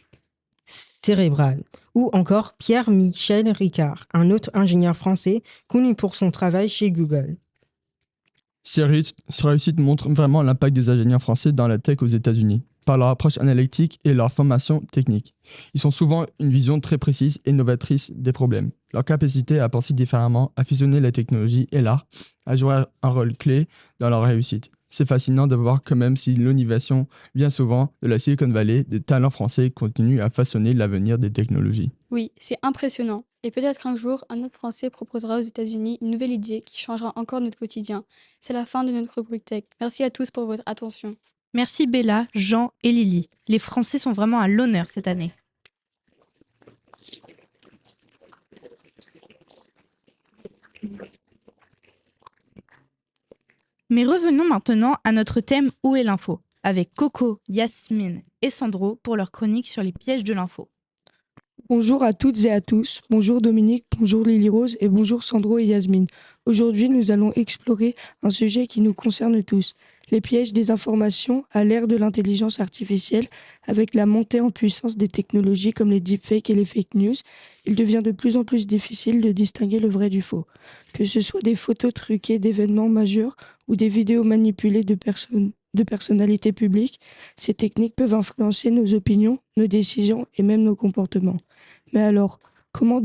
cérébrales. Ou encore Pierre-Michel Ricard, un autre ingénieur français connu pour son travail chez Google. Ces réussites montrent vraiment l'impact des ingénieurs français dans la tech aux États-Unis, par leur approche analytique et leur formation technique. Ils ont souvent une vision très précise et novatrice des problèmes. Leur capacité à penser différemment, à fusionner la technologie et l'art, a joué un rôle clé dans leur réussite. C'est fascinant de voir que même si l'innovation vient souvent de la Silicon Valley, des talents français continuent à façonner l'avenir des technologies. Oui, c'est impressionnant. Et peut-être qu'un jour, un autre Français proposera aux États-Unis une nouvelle idée qui changera encore notre quotidien. C'est la fin de notre rubrique tech. Merci à tous pour votre attention. Merci Bella, Jean et Lily. Les Français sont vraiment à l'honneur cette année. Mais revenons maintenant à notre thème Où est l'info avec Coco, Yasmine et Sandro pour leur chronique sur les pièges de l'info. Bonjour à toutes et à tous. Bonjour Dominique, bonjour Lily Rose et bonjour Sandro et Yasmine. Aujourd'hui, nous allons explorer un sujet qui nous concerne tous, les pièges des informations à l'ère de l'intelligence artificielle. Avec la montée en puissance des technologies comme les deepfakes et les fake news, il devient de plus en plus difficile de distinguer le vrai du faux. Que ce soit des photos truquées d'événements majeurs ou des vidéos manipulées de personnalités publiques, ces techniques peuvent influencer nos opinions, nos décisions et même nos comportements. Mais alors, comment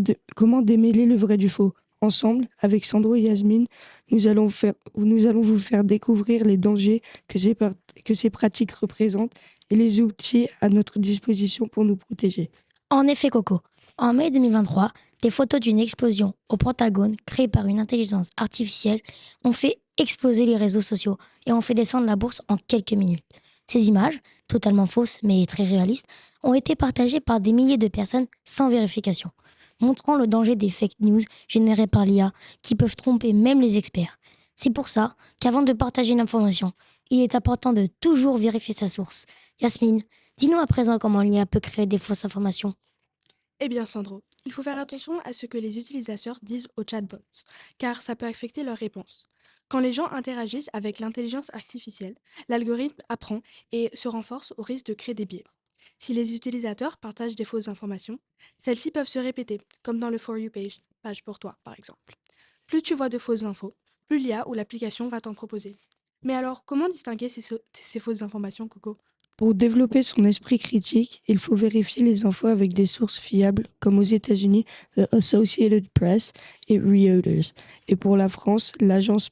démêler le vrai du faux ? Ensemble, avec Sandro et Yasmine, nous allons vous faire découvrir les dangers que ces pratiques représentent et les outils à notre disposition pour nous protéger. En effet, Coco, en mai 2023, des photos d'une explosion au Pentagone créée par une intelligence artificielle ont fait exploser les réseaux sociaux et ont fait descendre la bourse en quelques minutes. Ces images, totalement fausses mais très réalistes, ont été partagées par des milliers de personnes sans vérification, montrant le danger des fake news générées par l'IA qui peuvent tromper même les experts. C'est pour ça qu'avant de partager une information, il est important de toujours vérifier sa source. Yasmine, dis-nous à présent comment l'IA peut créer des fausses informations. Eh bien Sandro, il faut faire attention à ce que les utilisateurs disent aux chatbots, car ça peut affecter leurs réponses. Quand les gens interagissent avec l'intelligence artificielle, l'algorithme apprend et se renforce au risque de créer des biais. Si les utilisateurs partagent des fausses informations, celles-ci peuvent se répéter, comme dans le For You page pour toi, par exemple. Plus tu vois de fausses infos, plus l'IA ou l'application va t'en proposer. Mais alors, comment distinguer ces fausses informations, Coco ? Pour développer son esprit critique, il faut vérifier les infos avec des sources fiables, comme aux États-Unis, The Associated Press et Reuters. Et pour la France, l'agence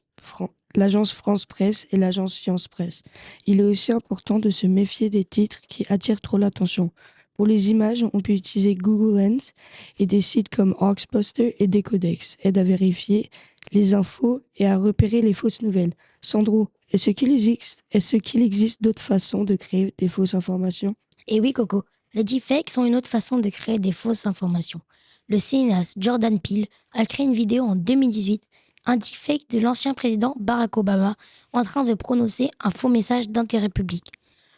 France Presse et l'agence Science Presse. Il est aussi important de se méfier des titres qui attirent trop l'attention. Pour les images, on peut utiliser Google Lens et des sites comme Oxbuster et Decodex aident à vérifier les infos et à repérer les fausses nouvelles. Sandro, est-ce qu'il existe d'autres façons de créer des fausses informations ? Et oui, Coco, les deepfakes sont une autre façon de créer des fausses informations. Le cinéaste Jordan Peele a créé une vidéo en 2018, un deepfake de l'ancien président Barack Obama en train de prononcer un faux message d'intérêt public.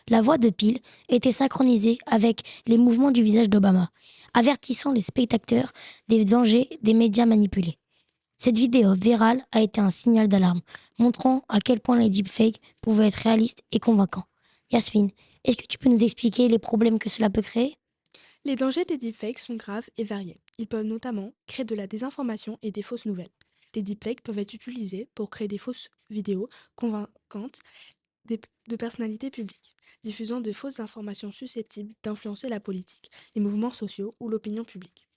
La voix de Peele était synchronisée avec les mouvements du visage d'Obama, avertissant les spectateurs des dangers des médias manipulés. Cette vidéo virale a été un signal d'alarme, montrant à quel point les deepfakes pouvaient être réalistes et convaincants. Yasmine, est-ce que tu peux nous expliquer les problèmes que cela peut créer ? Les dangers des deepfakes sont graves et variés. Ils peuvent notamment créer de la désinformation et des fausses nouvelles. Les deepfakes peuvent être utilisés pour créer des fausses vidéos convaincantes de personnalités publiques, diffusant de fausses informations susceptibles d'influencer la politique, les mouvements sociaux ou l'opinion publique,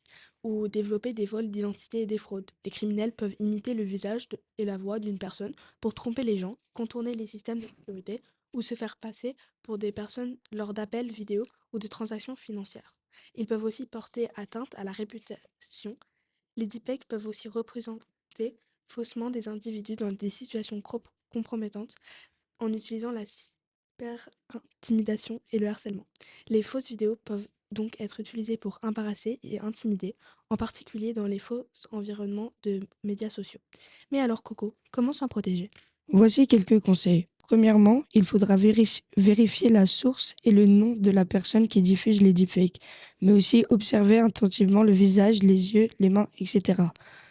ou développer des vols d'identité et des fraudes. Les criminels peuvent imiter le visage et la voix d'une personne pour tromper les gens, contourner les systèmes de sécurité ou se faire passer pour des personnes lors d'appels vidéo ou de transactions financières. Ils peuvent aussi porter atteinte à la réputation. Les deepfakes peuvent aussi représenter faussement des individus dans des situations compromettantes en utilisant la cyber-intimidation et le harcèlement. Les fausses vidéos peuvent donc être utilisées pour embarrasser et intimider, en particulier dans les faux environnements de médias sociaux. Mais alors Coco, comment s'en protéger? Voici quelques conseils. Premièrement, il faudra vérifier la source et le nom de la personne qui diffuse les deepfakes, mais aussi observer attentivement le visage, les yeux, les mains, etc.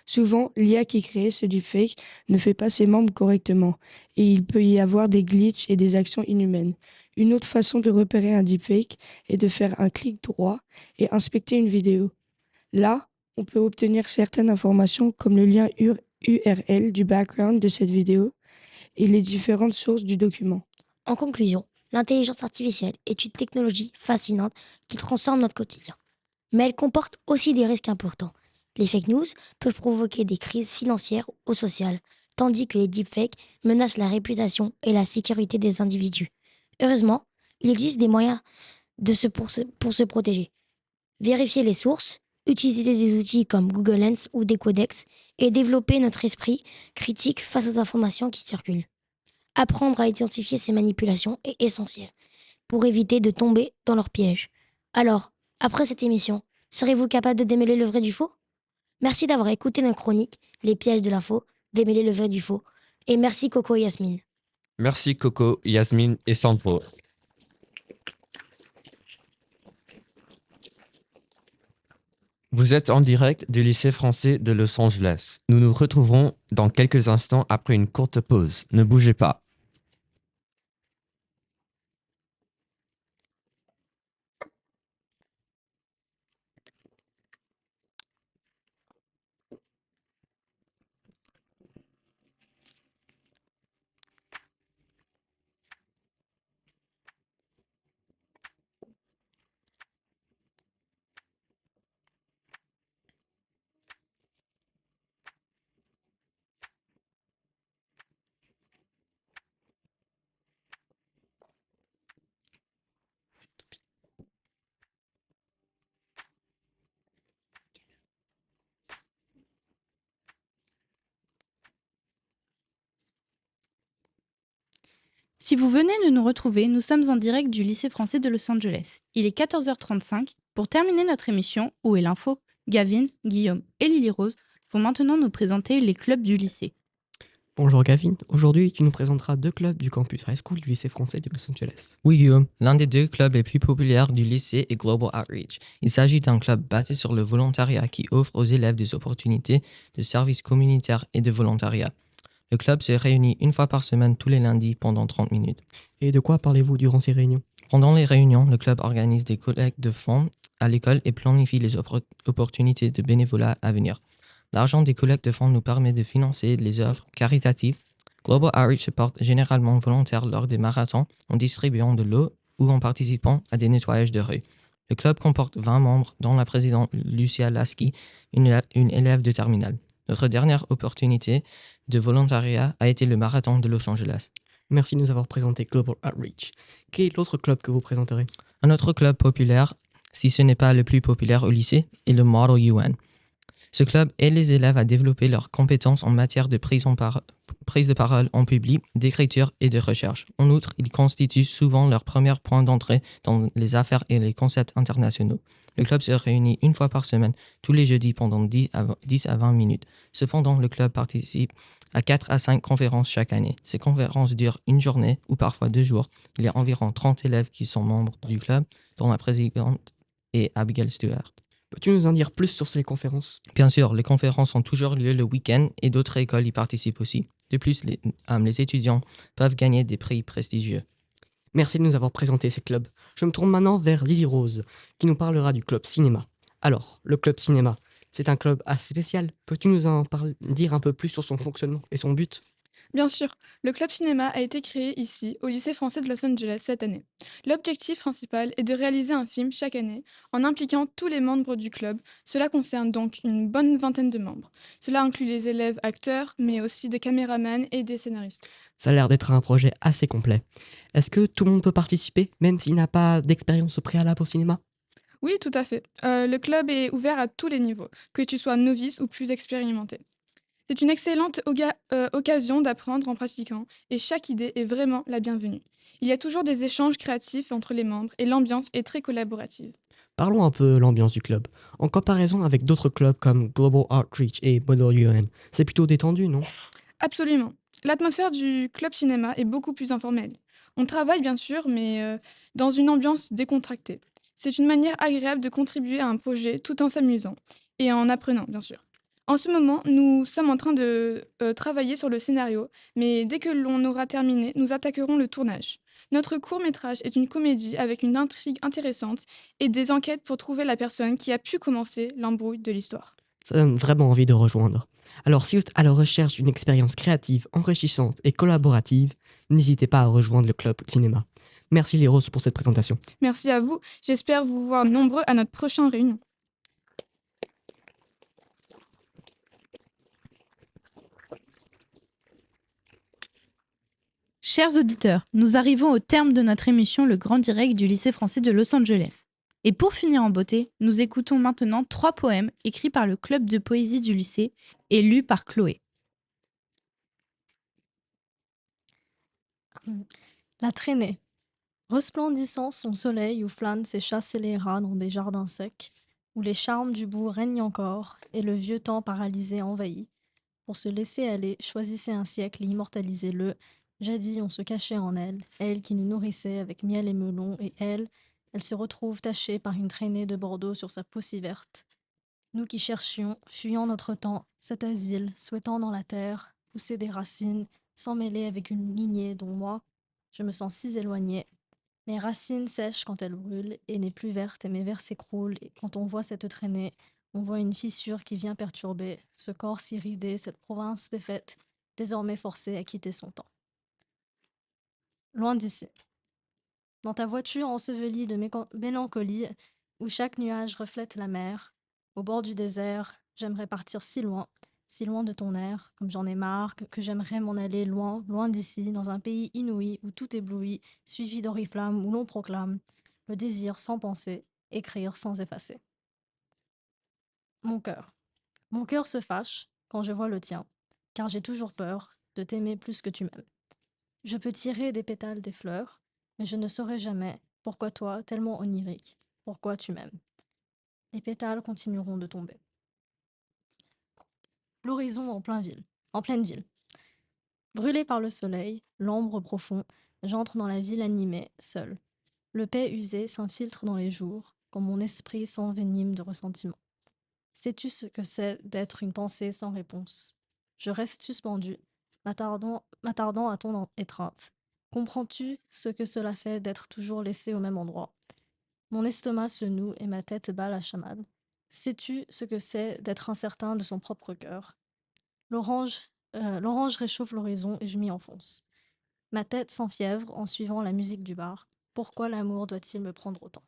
Souvent, l'IA qui crée ce deepfake ne fait pas ses membres correctement et il peut y avoir des glitches et des actions inhumaines. Une autre façon de repérer un deepfake est de faire un clic droit et inspecter une vidéo. Là, on peut obtenir certaines informations comme le lien URL du background de cette vidéo et les différentes sources du document. En conclusion, l'intelligence artificielle est une technologie fascinante qui transforme notre quotidien. Mais elle comporte aussi des risques importants. Les fake news peuvent provoquer des crises financières ou sociales, tandis que les deepfakes menacent la réputation et la sécurité des individus. Heureusement, il existe des moyens pour se protéger. Vérifier les sources, utiliser des outils comme Google Lens ou des codex et développer notre esprit critique face aux informations qui circulent. Apprendre à identifier ces manipulations est essentiel pour éviter de tomber dans leurs pièges. Alors, après cette émission, serez-vous capable de démêler le vrai du faux? Merci d'avoir écouté notre chronique Les pièges de l'info, démêler le vrai du faux. Et merci Coco et Yasmine. Merci Coco, Yasmine et Sandro. Vous êtes en direct du lycée français de Los Angeles. Nous nous retrouverons dans quelques instants après une courte pause. Ne bougez pas. Si vous venez de nous retrouver, nous sommes en direct du lycée français de Los Angeles. Il est 14h35. Pour terminer notre émission, Où est l'info? Gavin, Guillaume et Lily Rose vont maintenant nous présenter les clubs du lycée. Bonjour Gavin, aujourd'hui tu nous présenteras 2 clubs du campus High School du lycée français de Los Angeles. Oui Guillaume, l'un des 2 clubs les plus populaires du lycée est Global Outreach. Il s'agit d'un club basé sur le volontariat qui offre aux élèves des opportunités de services communautaires et de volontariat. Le club se réunit une fois par semaine tous les lundis pendant 30 minutes. Et de quoi parlez-vous durant ces réunions? Pendant les réunions, le club organise des collectes de fonds à l'école et planifie les opportunités de bénévolat à venir. L'argent des collectes de fonds nous permet de financer les œuvres caritatives. Global Outreach se porte généralement volontaire lors des marathons en distribuant de l'eau ou en participant à des nettoyages de rue. Le club comporte 20 membres, dont la présidente Lucia Lasky, une élève de terminale. Notre dernière opportunité de volontariat a été le marathon de Los Angeles. Merci de nous avoir présenté Global Outreach. Quel est l'autre club que vous présenterez? Un autre club populaire, si ce n'est pas le plus populaire au lycée, est le Model UN. Ce club aide les élèves à développer leurs compétences en matière de prise de parole en public, d'écriture et de recherche. En outre, il constitue souvent leur premier point d'entrée dans les affaires et les concepts internationaux. Le club se réunit une fois par semaine, tous les jeudis pendant 10 à 20 minutes. Cependant, le club participe à 4 à 5 conférences chaque année. Ces conférences durent une journée ou parfois 2 jours. Il y a environ 30 élèves qui sont membres du club, dont la présidente est Abigail Stewart. Peux-tu nous en dire plus sur ces conférences? Bien sûr, les conférences ont toujours lieu le week-end et d'autres écoles y participent aussi. De plus, les étudiants peuvent gagner des prix prestigieux. Merci de nous avoir présenté ces clubs. Je me tourne maintenant vers Lily Rose, qui nous parlera du club cinéma. Alors, le club cinéma, c'est un club assez spécial. Peux-tu nous en dire un peu plus sur son fonctionnement et son but? Bien sûr, le club cinéma a été créé ici, au lycée français de Los Angeles cette année. L'objectif principal est de réaliser un film chaque année en impliquant tous les membres du club. Cela concerne donc une bonne vingtaine de membres. Cela inclut les élèves acteurs, mais aussi des caméramans et des scénaristes. Ça a l'air d'être un projet assez complet. Est-ce que tout le monde peut participer, même s'il n'a pas d'expérience au préalable au cinéma? Oui, tout à fait. Le club est ouvert à tous les niveaux, que tu sois novice ou plus expérimenté. C'est une excellente occasion d'apprendre en pratiquant, et chaque idée est vraiment la bienvenue. Il y a toujours des échanges créatifs entre les membres et l'ambiance est très collaborative. Parlons un peu de l'ambiance du club. En comparaison avec d'autres clubs comme Global Outreach et Model UN, c'est plutôt détendu, non? Absolument. L'atmosphère du club cinéma est beaucoup plus informelle. On travaille bien sûr, mais dans une ambiance décontractée. C'est une manière agréable de contribuer à un projet tout en s'amusant et en apprenant, bien sûr. En ce moment, nous sommes en train de travailler sur le scénario, mais dès que l'on aura terminé, nous attaquerons le tournage. Notre court-métrage est une comédie avec une intrigue intéressante et des enquêtes pour trouver la personne qui a pu commencer l'embrouille de l'histoire. Ça donne vraiment envie de rejoindre. Alors si vous êtes à la recherche d'une expérience créative, enrichissante et collaborative, n'hésitez pas à rejoindre le club cinéma. Merci les Roses pour cette présentation. Merci à vous, j'espère vous voir nombreux à notre prochaine réunion. Chers auditeurs, nous arrivons au terme de notre émission Le Grand Direct du lycée français de Los Angeles. Et pour finir en beauté, nous écoutons maintenant 3 poèmes écrits par le club de poésie du lycée et lus par Chloé. La traînée. Resplendissant son soleil où flânent ses chats scélérats dans des jardins secs, où les charmes du bout règnent encore et le vieux temps paralysé envahit. Pour se laisser aller, choisissez un siècle et immortalisez-le. Jadis, on se cachait en elle, elle qui nous nourrissait avec miel et melon, et elle se retrouve tachée par une traînée de Bordeaux sur sa peau si verte. Nous qui cherchions, fuyant notre temps, cet asile, souhaitant dans la terre, pousser des racines, s'emmêler avec une lignée dont moi, je me sens si éloignée. Mes racines sèchent quand elles brûlent et n'est plus verte et mes vers s'écroulent. Et quand on voit cette traînée, on voit une fissure qui vient perturber ce corps si ridé, cette province défaite, désormais forcée à quitter son temps. Loin d'ici. Dans ta voiture ensevelie de mélancolie, où chaque nuage reflète la mer, au bord du désert, j'aimerais partir si loin de ton air, comme j'en ai marre, que j'aimerais m'en aller loin, loin d'ici, dans un pays inouï où tout éblouit, suivi d'oriflammes où l'on proclame le désir sans penser, écrire sans effacer. Mon cœur se fâche quand je vois le tien, car j'ai toujours peur de t'aimer plus que tu m'aimes. Je peux tirer des pétales des fleurs, mais je ne saurais jamais pourquoi toi, tellement onirique, pourquoi tu m'aimes. Les pétales continueront de tomber. L'horizon en pleine ville. Brûlé par le soleil, l'ombre profond, j'entre dans la ville animée, seule. Le paix usé s'infiltre dans les jours, quand mon esprit s'envenime de ressentiment. Sais-tu ce que c'est d'être une pensée sans réponse? Je reste suspendue, m'attardant à ton étreinte. Comprends-tu ce que cela fait d'être toujours laissé au même endroit? Mon estomac se noue et ma tête bat la chamade. Sais-tu ce que c'est d'être incertain de son propre cœur? L'orange réchauffe l'horizon et je m'y enfonce. Ma tête s'enfièvre en suivant la musique du bar. Pourquoi l'amour doit-il me prendre autant?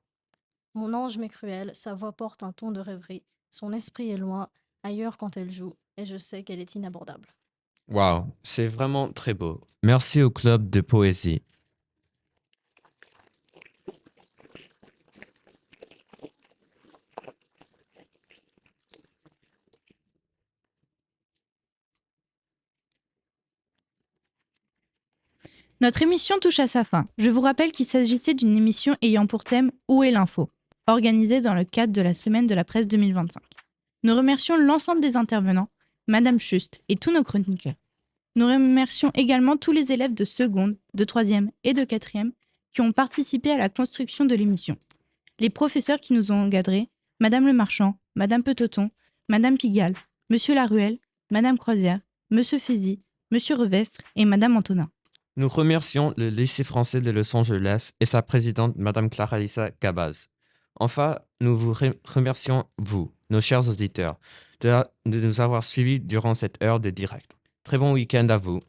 Mon ange m'est cruel, sa voix porte un ton de rêverie. Son esprit est loin, ailleurs quand elle joue, et je sais qu'elle est inabordable. Waouh, c'est vraiment très beau. Merci au club de poésie. Notre émission touche à sa fin. Je vous rappelle qu'il s'agissait d'une émission ayant pour thème « Où est l'info ?», organisée dans le cadre de la Semaine de la Presse 2025. Nous remercions l'ensemble des intervenants, Madame Schust et tous nos chroniqueurs. Nous remercions également tous les élèves de seconde, de troisième et de quatrième qui ont participé à la construction de l'émission. Les professeurs qui nous ont encadrés, Madame Le Marchand, Madame Petoton, Madame Pigalle, Monsieur Laruelle, Madame Croisière, Monsieur Fézy, Monsieur Revestre et Madame Antonin. Nous remercions le lycée français de Los Angeles et sa présidente, Madame Claralisa Cabaz. Enfin, nous vous remercions, vous, nos chers auditeurs, de nous avoir suivis durant cette heure de direct. Très bon week-end à vous.